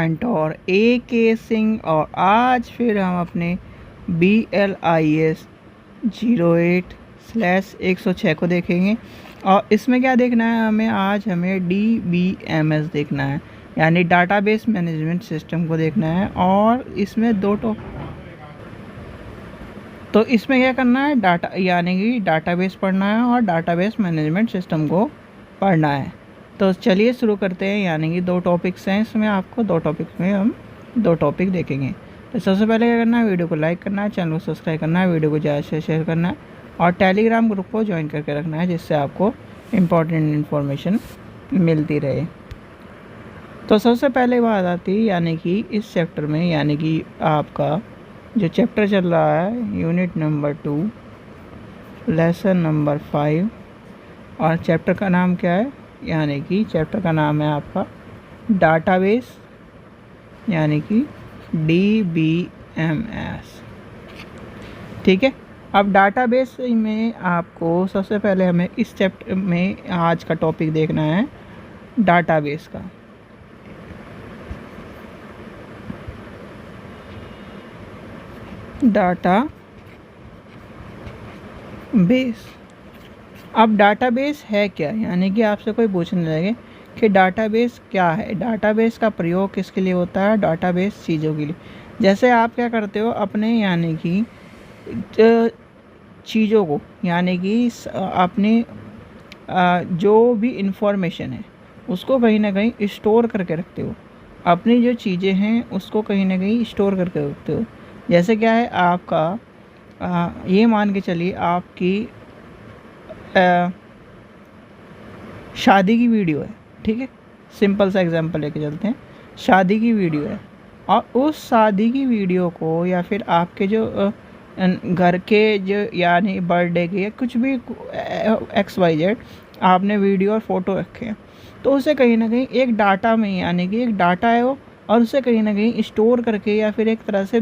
एंटोर ए के सिंह और आज फिर हम अपने BLIS 08/106 को देखेंगे। और इसमें क्या देखना है हमें DBMS देखना है, यानी डाटाबेस मैनेजमेंट सिस्टम को देखना है। और इसमें तो इसमें क्या करना है, डाटा यानी कि डाटाबेस पढ़ना है और डाटाबेस मैनेजमेंट सिस्टम को पढ़ना है। तो चलिए शुरू करते हैं। यानी कि 2 टॉपिक्स हैं इसमें, आपको 2 टॉपिक्स में हम 2 टॉपिक देखेंगे। तो सबसे पहले क्या करना है, वीडियो को लाइक करना है, चैनल को सब्सक्राइब करना है, वीडियो को ज़्यादा से शेयर करना है और टेलीग्राम ग्रुप को ज्वाइन करके रखना है, जिससे आपको इम्पॉर्टेंट इन्फॉर्मेशन मिलती रहे। तो सबसे पहले बात आती है यानी कि इस चैप्टर में, यानी कि आपका जो चैप्टर चल रहा है यूनिट नंबर 2 लेसन नंबर 5, और चैप्टर का नाम क्या है, यानी कि चैप्टर का नाम है आपका डाटाबेस, यानी कि DBMS। ठीक है, अब डाटाबेस में आपको सबसे पहले हमें इस चैप्टर में आज का टॉपिक देखना है डाटाबेस का। डाटाबेस, अब डाटाबेस है क्या, यानी कि आपसे कोई पूछने लगे कि डाटाबेस क्या है, डाटाबेस का प्रयोग किसके लिए होता है, डाटाबेस चीज़ों के लिए। जैसे आप क्या करते हो अपने, यानी कि चीज़ों को, यानी कि अपने जो भी इंफॉर्मेशन है उसको कहीं ना कहीं स्टोर करके रखते हो, अपनी जो चीज़ें हैं उसको कहीं ना कहीं स्टोर करके रखते हो। जैसे क्या है आपका ये मान के चलिए आपकी शादी की वीडियो है, ठीक है, सिंपल सा एग्जांपल लेके चलते हैं। शादी की वीडियो है और उस शादी की वीडियो को, या फिर आपके जो घर के जो यानी बर्थडे के या कुछ भी XYZ आपने वीडियो और फोटो रखे हैं, तो उसे कहीं ना कहीं एक डाटा में, यानी कि एक डाटा है वो, और उसे कहीं ना कहीं स्टोर करके या फिर एक तरह से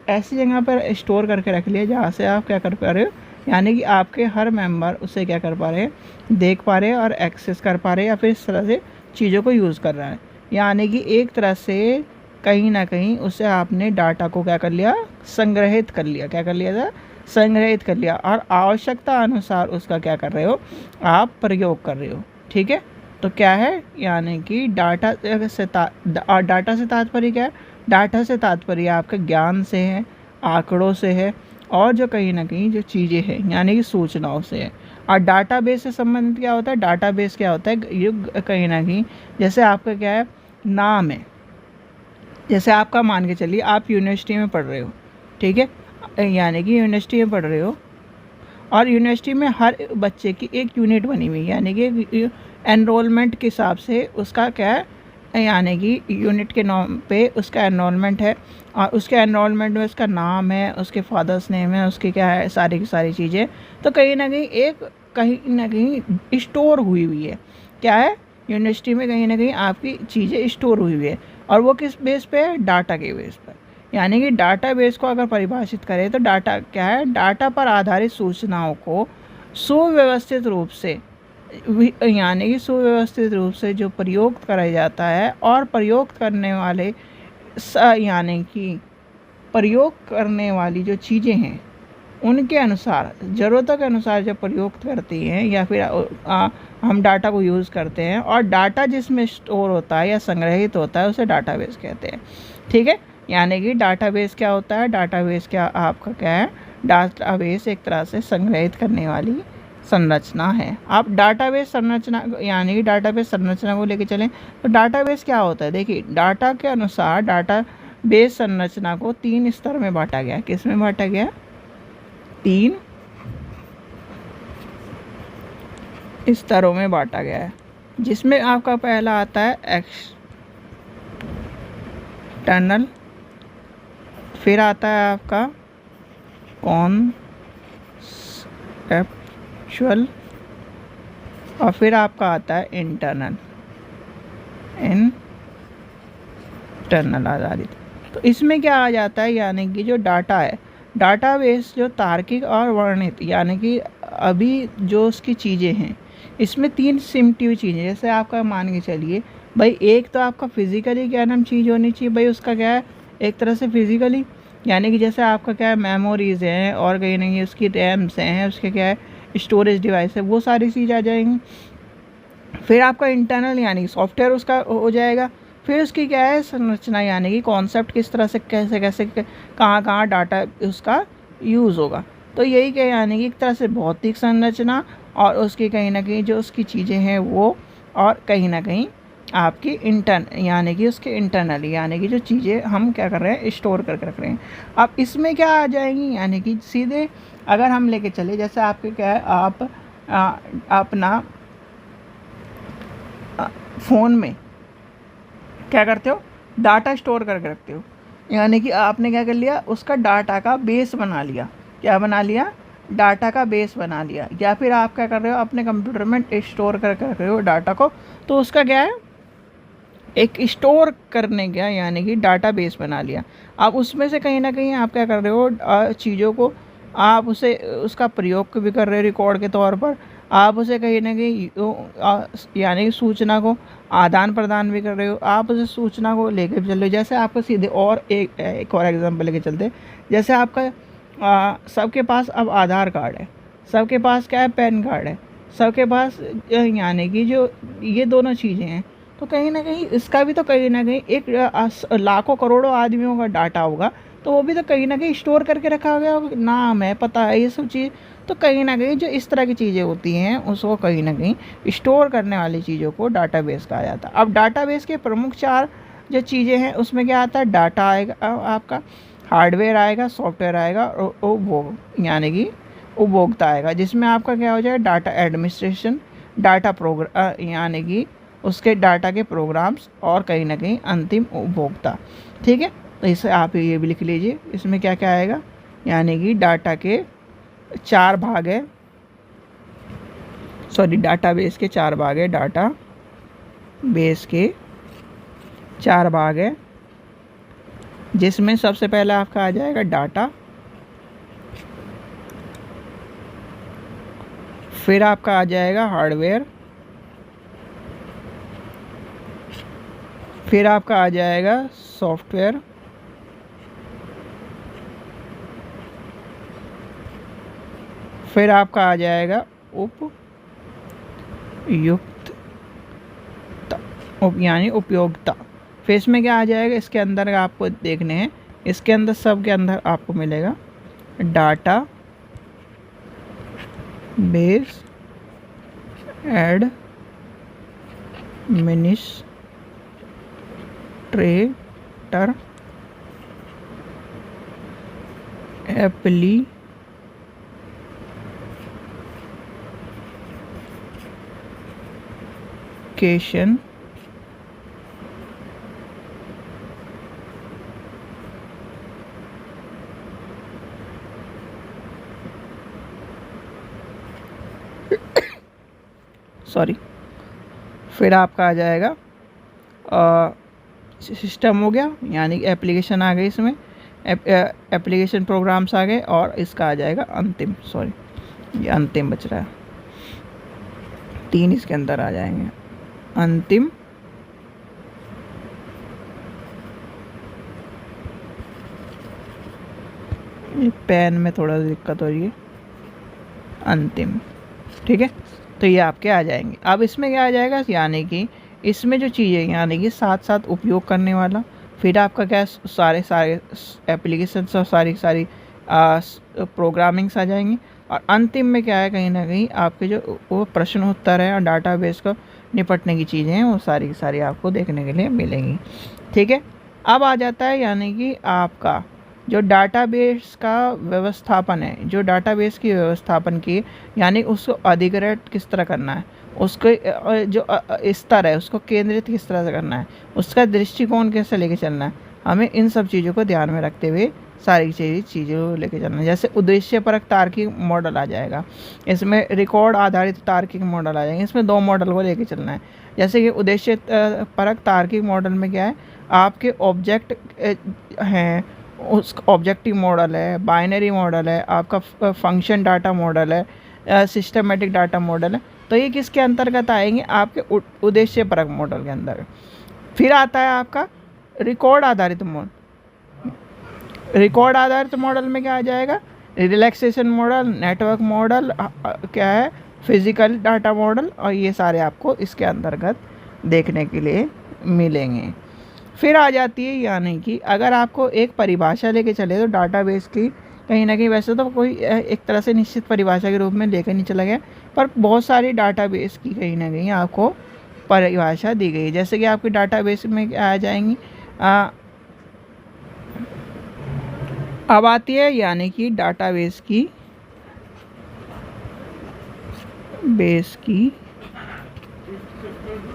ऐसी जगह पर स्टोर करके रख लिया जहाँ से आप क्या कर पा रहे हो, यानी कि आपके हर मेंबर उसे क्या कर पा रहे हैं, देख पा रहे हैं और एक्सेस कर पा रहे हैं, या फिर इस तरह से चीज़ों को यूज़ कर रहा है। यानी कि एक तरह से कहीं ना कहीं उसे आपने डाटा को क्या कर लिया, संग्रहित कर लिया। क्या कर लिया था, संग्रहित कर लिया, और आवश्यकता अनुसार उसका क्या कर रहे हो, आप प्रयोग कर रहे हो। ठीक है, तो क्या है, यानी कि डाटा से तात्पर्य क्या है, डाटा से तात्पर्य आपके ज्ञान से है, आंकड़ों से है, और जो कहीं ना कहीं जो चीज़ें हैं यानी कि सूचनाओं से है। और डाटाबेस से संबंधित क्या होता है, डाटाबेस क्या होता है, ये कहीं ना कहीं जैसे आपका क्या है, नाम है, जैसे आपका मान के चलिए आप यूनिवर्सिटी में पढ़ रहे हो, ठीक है, यानी कि यूनिवर्सिटी में पढ़ रहे हो और यूनिवर्सिटी में हर बच्चे की एक यूनिट बनी हुई है, यानी कि एनरोलमेंट के हिसाब से उसका क्या है, यानी कि यूनिट के नाम पे उसका एनरोलमेंट है, और उसके एनरोलमेंट में उसका नाम है, उसके फादर्स नेम है, उसकी क्या है, सारी की सारी चीज़ें तो कहीं ना कहीं स्टोर हुई है। क्या है, यूनिवर्सिटी में कहीं ना कहीं आपकी चीज़ें स्टोर हुई है, और वो किस बेस पे है, डाटा के बेस पर। यानी कि डाटा बेस को अगर परिभाषित करें तो डाटा क्या है, डाटा पर आधारित सूचनाओं को सुव्यवस्थित रूप से, यानी कि सुव्यवस्थित रूप से जो प्रयोग करा जाता है, और प्रयोग करने वाले यानी कि प्रयोग करने वाली जो चीज़ें हैं उनके अनुसार, ज़रूरतों के अनुसार जब प्रयोग करती हैं, या फिर हम डाटा को यूज़ करते हैं, और डाटा जिसमें स्टोर होता है या संग्रहित होता है उसे डाटाबेस कहते हैं। ठीक है, यानी कि डाटाबेस क्या होता है, डाटाबेस क्या आपका क्या है, डाटाबेस एक तरह से संग्रहित करने वाली संरचना है। आप डाटाबेस संरचना, यानी कि डाटाबेस संरचना को लेके चलें तो डाटाबेस क्या होता है, देखिए डाटा के अनुसार डाटाबेस संरचना को 3 स्तर में बांटा गया। किस में बांटा गया, 3 स्तरों में बांटा गया है, जिसमें आपका पहला आता है एक्सटर्नल, फिर आता है आपका कॉन्सेप्चुअल, और फिर आपका आता है इंटरनल आधारित। तो इसमें क्या आ जाता है, यानी कि जो डाटा है, डाटाबेस जो तार्किक और वर्णित, यानी कि अभी जो उसकी चीज़ें हैं, इसमें 3 सिमटी हुई चीज़ें, जैसे आपका मान के चलिए भाई एक तो आपका फिज़िकली क्या नाम चीज़ होनी चाहिए भाई, उसका क्या है एक तरह से फिज़िकली, यानी कि जैसे आपका क्या है मेमोरीज़ हैं और कहीं ना कहीं उसकी रैम्स हैं, उसके क्या है स्टोरेज डिवाइस है, वो सारी चीज़ आ जाएंगी। फिर आपका इंटरनल यानी सॉफ्टवेयर उसका हो जाएगा। फिर उसकी क्या है संरचना, यानी कि कॉन्सेप्ट किस तरह से कैसे कैसे कहाँ कहाँ डाटा उसका यूज़ होगा। तो यही क्या यानी कि एक तरह से भौतिक संरचना और उसकी कहीं ना कहीं जो उसकी चीज़ें हैं वो, और कहीं ना कहीं आपकी यानी कि उसके इंटरनली यानी कि जो चीज़ें हम क्या कर रहे हैं स्टोर करके रख रहे हैं। अब इसमें क्या आ जाएंगी, यानी कि सीधे अगर हम लेके चले, जैसे आपके क्या है आप अपना फ़ोन में क्या करते हो डाटा स्टोर करके रखते हो, यानी कि आपने क्या कर लिया उसका डाटा का बेस बना लिया। क्या बना लिया, डाटा का बेस बना लिया। या फिर आप क्या कर रहे हो अपने कंप्यूटर में स्टोर करके रख रहे हो डाटा को, तो उसका क्या है एक स्टोर करने का यानी कि डाटा बेस बना लिया। अब उसमें से कहीं ना कहीं आप क्या कर रहे हो चीज़ों को आप उसे उसका प्रयोग भी कर रहे हो रिकॉर्ड के तौर पर। आप उसे कहीं ना कहीं यानी कि सूचना को आदान प्रदान भी कर रहे हो, आप उसे सूचना को लेकर भी चल रहे हो। जैसे आपको सीधे और एक और एग्जांपल लेके चलते हैं। जैसे आपका सबके पास अब आधार कार्ड है, सबके पास क्या है पैन कार्ड है, सबके पास यानी कि जो ये दोनों चीज़ें हैं, तो कहीं ना कहीं इसका भी तो कहीं ना कहीं एक लाखों करोड़ों आदमियों का डाटा होगा, तो वो भी तो कहीं ना कहीं स्टोर करके रखा गया होगा, नाम है पता है ये सब चीज़। तो कहीं ना कहीं जो इस तरह की चीज़ें होती हैं उसको कहीं ना कहीं स्टोर करने वाली चीज़ों को डाटाबेस कहा जाता है। अब डाटाबेस के प्रमुख चार जो चीज़ें हैं उसमें क्या आता है, डाटा आएगा आपका, हार्डवेयर आएगा, सॉफ्टवेयर आएगा और उपभोग यानी कि उपभोक्ता आएगा, जिसमें आपका क्या हो जाएगा डाटा एडमिनिस्ट्रेशन, डाटा प्रोग्राम यानी कि उसके डाटा के प्रोग्राम्स, और कहीं ना कहीं अंतिम उपभोक्ता। ठीक है, तो इसे आप ये भी लिख लीजिए, इसमें क्या क्या आएगा, यानी कि डाटा के चार भाग है, सॉरी डाटाबेस के चार भाग है, डाटा बेस के चार भाग है, जिसमें सबसे पहले आपका आ जाएगा डाटा, फिर आपका आ जाएगा हार्डवेयर, फिर आपका आ जाएगा सॉफ्टवेयर, फिर आपका आ जाएगा यानी उपयोगिता। फिर इसमें क्या आ जाएगा, इसके अंदर आपको देखने हैं, इसके अंदर सब के अंदर आपको मिलेगा data base administrator application sorry, फिर आपका आ जाएगा सिस्टम हो गया, यानी एप्लीकेशन आ गई, इसमें एप्लीकेशन प्रोग्राम्स आ गए, और इसका आ जाएगा अंतिम, सॉरी ये अंतिम बच रहा है, तीन इसके अंदर आ जाएंगे, अंतिम ये पेन में थोड़ा दिक्कत हो रही है, अंतिम। ठीक है, तो ये आपके आ जाएंगे। अब इसमें क्या आ जाएगा, यानी कि इसमें जो चीज़ें यानी कि साथ साथ उपयोग करने वाला, फिर आपका क्या सारे सारे एप्लीकेशन और सारी सारी प्रोग्रामिंग्स आ जाएंगी, और अंतिम में क्या है कहीं ना कहीं आपके जो वो प्रश्न उत्तर है और डाटाबेस को निपटने की चीज़ें हैं वो सारी की सारी आपको देखने के लिए मिलेंगी। ठीक है, अब आ जाता है यानी कि आपका जो डाटाबेस का व्यवस्थापन है, जो डाटाबेस की व्यवस्थापन की यानी उसको अधिग्रहित किस तरह करना है, उसको जो स्तर है उसको केंद्रित किस तरह से करना है, उसका दृष्टिकोण कैसे लेके चलना है, हमें इन सब चीज़ों को ध्यान में रखते हुए सारी चीज़ों को लेके चलना है। जैसे उद्देश्यपरक तार्किक मॉडल आ जाएगा, इसमें रिकॉर्ड आधारित तार्किक मॉडल आ जाएंगे, इसमें दो मॉडल को लेके चलना है। जैसे कि उद्देश्य परक तार्किक मॉडल में क्या है, आपके ऑब्जेक्ट हैं, उस ऑब्जेक्टिव मॉडल है, बाइनरी मॉडल है, आपका फंक्शन डाटा मॉडल है, सिस्टमेटिक डाटा मॉडल है, तो ये किसके अंतर्गत आएंगे, आपके उद्देश्य परक मॉडल के अंदर। फिर आता है आपका रिकॉर्ड आधारित मॉडल। रिकॉर्ड आधारित मॉडल में क्या आ जाएगा, रिलैक्सेशन मॉडल, नेटवर्क मॉडल, क्या है फिजिकल डाटा मॉडल, और ये सारे आपको इसके अंतर्गत देखने के लिए मिलेंगे। फिर आ जाती है यानी कि अगर आपको एक परिभाषा लेके चले तो डाटाबेस की कहीं ना कहीं, वैसे तो कोई एक तरह से निश्चित परिभाषा के रूप में लेकर नहीं चला गया, पर बहुत सारी डाटाबेस की कहीं ना कहीं आपको परिभाषा दी गई है। जैसे कि आपकी डाटाबेस में क्या आ जाएंगी, अब आती है यानी कि डाटाबेस की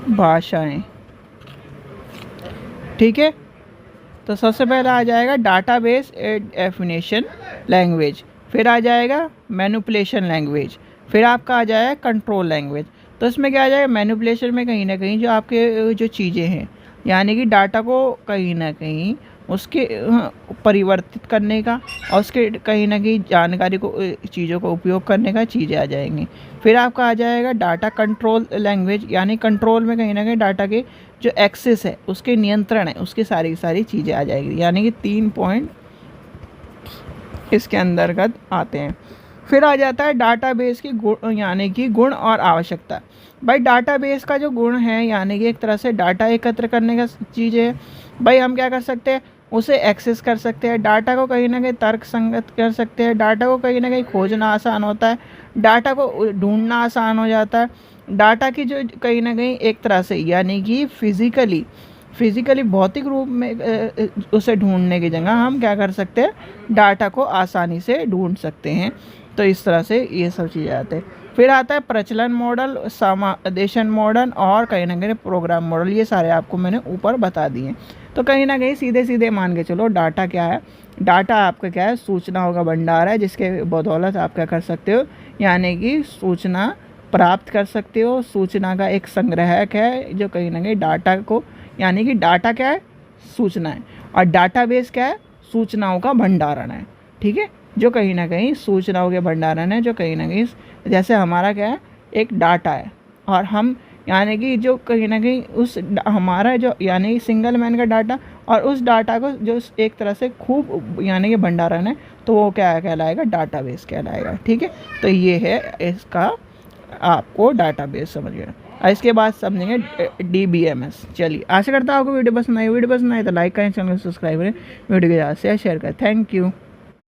भाषाएं। ठीक है, तो सबसे पहले आ जाएगा डाटाबेस डेफिनेशन लैंग्वेज, फिर आ जाएगा मैनिपुलेशन लैंग्वेज, फिर आपका आ जाएगा कंट्रोल लैंग्वेज। तो इसमें क्या आ जाएगा, मैनिपुलेशन में कहीं ना कहीं जो आपके जो चीज़ें हैं, यानी कि डाटा को कहीं ना कहीं उसके परिवर्तित करने का और उसके कहीं ना कहीं जानकारी को, चीज़ों को उपयोग करने का चीज़ें आ जाएंगी। फिर आपका आ जाएगा डाटा कंट्रोल लैंग्वेज, यानी कंट्रोल में कहीं ना कहीं डाटा के जो एक्सेस है, उसके नियंत्रण है, उसकी सारी सारी चीज़ें आ जाएगी, यानी कि 3 पॉइंट इसके अंतर्गत आते हैं। फिर आ जाता है डाटाबेस की गुण, यानी कि गुण और आवश्यकता। भाई डाटाबेस का जो गुण है, यानी कि एक तरह से डाटा एकत्र करने का चीज़ है। भाई हम क्या कर सकते हैं, उसे एक्सेस कर सकते हैं, डाटा को कहीं ना कहीं तर्क संगत कर सकते हैं, डाटा को कहीं ना कहीं खोजना आसान होता है, डाटा को ढूंढना आसान हो जाता है। डाटा की जो कहीं ना कहीं एक तरह से, यानी कि फिज़िकली भौतिक रूप में उसे ढूंढने की जगह हम क्या कर सकते हैं, डाटा को आसानी से ढूंढ सकते हैं। तो इस तरह से ये सब चीज़ें आते हैं। फिर आता है प्रचलन मॉडल, समादेशन मॉडल और कहीं ना कहीं प्रोग्राम मॉडल। ये सारे आपको मैंने ऊपर बता दिए। तो कहीं ना कहीं सीधे सीधे मान के चलो, डाटा क्या है, डाटा आपका क्या है, सूचनाओं का भंडार है, जिसके बदौलत आप क्या कर सकते हो, यानी कि सूचना प्राप्त कर सकते हो। सूचना का एक संग्राहक है जो कहीं ना कहीं डाटा को, यानी कि डाटा क्या है, सूचना है, और डाटाबेस क्या है, सूचनाओं का भंडारण है। ठीक है, जो कहीं ना कहीं सूचनाओं के भंडारण है, जो कहीं ना कहीं जैसे हमारा क्या है, एक डाटा है, और हम यानी कि जो कहीं ना कहीं उस हमारा जो यानी सिंगल मैन का डाटा, और उस डाटा को जो एक तरह से खूब यानी कि भंडारण है, तो वो क्या कहलाएगा, डाटाबेस कहलाएगा। ठीक है, तो ये है इसका आपको डाटाबेस समझ गया। और इसके बाद समझेंगे DBMS। चलिए, आशा करता हूँ आपको वीडियो पसंद आई। वीडियो पसंद आई तो लाइक करें, चैनल को सब्सक्राइब करें, वीडियो को ज़्यादा से शेयर करें। Thank you.